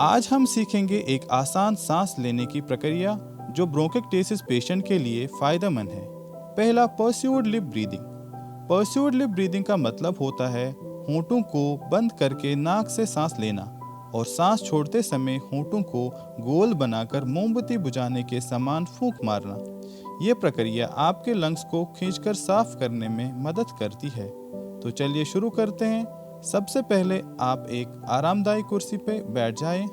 आज हम सीखेंगे एक आसान सांस लेने की प्रक्रिया जो ब्रोंकाइटिस पेशेंट के लिए फायदेमंद है। पहला, पर्स्यूड लिप ब्रीदिंग। पर्स्यूड लिप ब्रीदिंग का मतलब होता है होंठों को बंद करके नाक से सांस लेना और सांस छोड़ते समय होंठों को गोल बनाकर मोमबत्ती बुझाने के समान फूंक मारना। ये प्रक्रिया आपके लंग्स को खींचकर साफ करने में मदद करती है। तो चलिए शुरू करते हैं। सबसे पहले आप एक आरामदायी कुर्सी पर बैठ जाएं।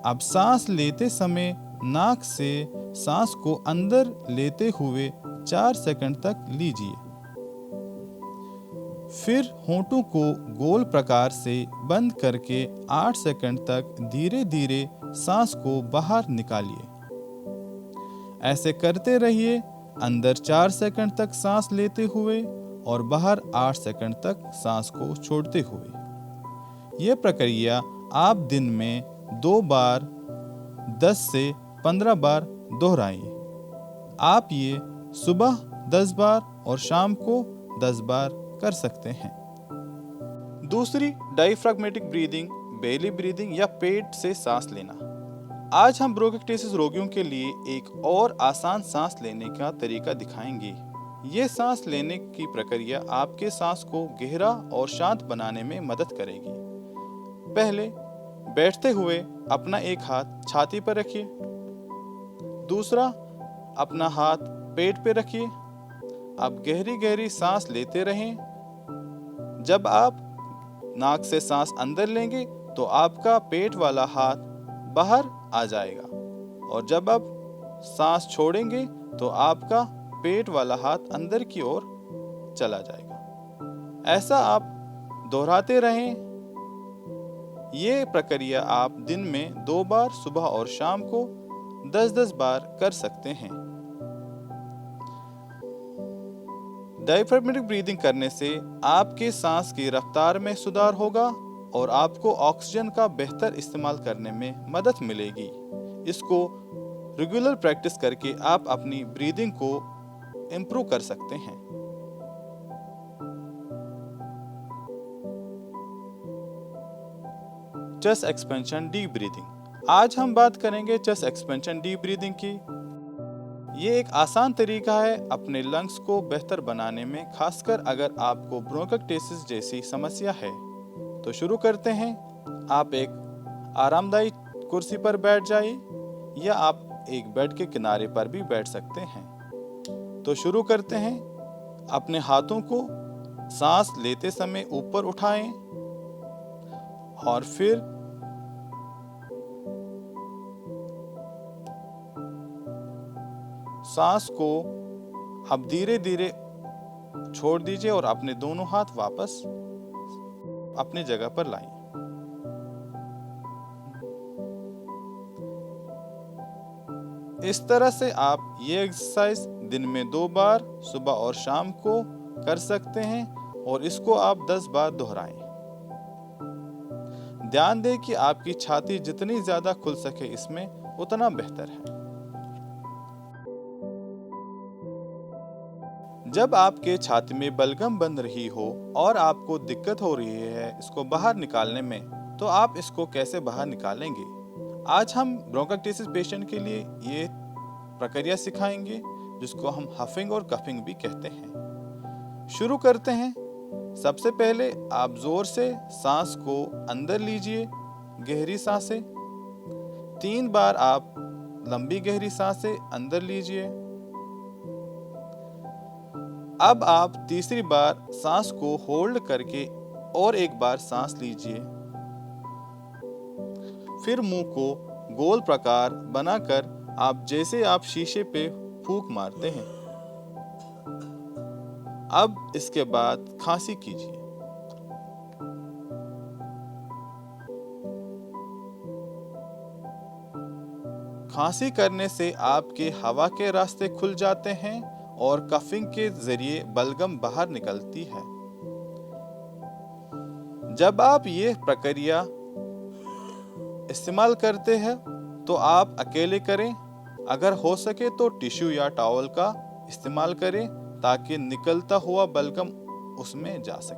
अब सांस लेते समय नाक से सांस को अंदर लेते हुए 4 सेकंड तक लीजिए। फिर होंठों को गोल प्रकार से बंद करके 8 सेकंड तक धीरे धीरे सांस को बाहर निकालिए। ऐसे करते रहिए, अंदर 4 सेकंड तक सांस लेते हुए और बाहर 8 सेकंड तक सांस को छोड़ते हुए। यह प्रक्रिया आप दिन में 2 बार 10 से 15 बार दोहराइए। आप ये सुबह 10 बार और शाम को 10 बार कर सकते हैं। दूसरी, डायफ्राग्मेटिक ब्रीदिंग, बेली ब्रीदिंग या पेट से सांस लेना। आज हम ब्रोंकाइटिस रोगियों के लिए एक और आसान सांस लेने का तरीका दिखाएंगे। ये सांस लेने की प्रक्रिया आपके सांस को गहरा और शांत बनाने में मदद करेगी। पहले, बैठते हुए अपना एक हाथ छाती पर रखिए, दूसरा अपना हाथ पेट पर रखिए। अब गहरी गहरी सांस लेते रहें। जब आप नाक से सांस अंदर लेंगे तो आपका पेट वाला हाथ बाहर आ जाएगा और जब आप सांस छोड़ेंगे तो आपका पेट वाला हाथ अंदर की ओर चला जाएगा। ऐसा आप दोहराते रहें। ये प्रक्रिया आप दिन में 2 बार सुबह और शाम को 10-10 बार कर सकते हैं। डायफ्राग्मेटिक ब्रीदिंग करने से आपके सांस की रफ्तार में सुधार होगा और आपको ऑक्सीजन का बेहतर इस्तेमाल करने में मदद मिलेगी। इसको रेगुलर प्रैक्टिस करके आप अपनी ब्रीदिंग को इम्प्रूव कर सकते हैं। Chest expansion deep breathing. आज हम बात करेंगे चेस्ट एक्सपेंशन डीप ब्रीदिंग की। ये एक आसान तरीका है अपने लंग्स को बेहतर बनाने में, खासकर अगर आपको ब्रोंकाइटिस जैसी समस्या है। तो शुरू करते हैं। आप एक आरामदायी कुर्सी पर बैठ जाइए या आप एक बेड के किनारे पर भी बैठ सकते हैं। तो शुरू करते हैं। अपने हाथों को सांस लेते समय ऊपर उठाएं और फिर सांस को अब धीरे धीरे छोड़ दीजिए और अपने दोनों हाथ वापस अपनी जगह पर लाएं। इस तरह से आप ये एक्सरसाइज दिन में 2 बार सुबह और शाम को कर सकते हैं और इसको आप 10 बार दोहराएं। ध्यान दें कि आपकी छाती जितनी ज्यादा खुल सके इसमें उतना बेहतर है। जब आपके छाती में बलगम बन रही हो और आपको दिक्कत हो रही है इसको बाहर निकालने में, तो आप इसको कैसे बाहर निकालेंगे? आज हम ब्रोंकाइटिस पेशेंट के लिए ये प्रक्रिया सिखाएंगे जिसको हम हफिंग और कफिंग भी कहते हैं। शुरू करते हैं। सबसे पहले आप जोर से सांस को अंदर लीजिए, गहरी सांसें। 3 बार आप लंबी गहरी सांसें अंदर लीजिए। अब आप तीसरी बार सांस को होल्ड करके और एक बार सांस लीजिए। फिर मुंह को गोल प्रकार बनाकर आप जैसे आप शीशे पे फूंक मारते हैं। अब इसके बाद खांसी कीजिए। खांसी करने से आपके हवा के रास्ते खुल जाते हैं और कफिंग के जरिए बलगम बाहर निकलती है। जब आप ये प्रक्रिया इस्तेमाल करते हैं तो आप अकेले करें। अगर हो सके तो टिश्यू या टॉवल का इस्तेमाल करें ताकि निकलता हुआ बलगम उसमें जा सके।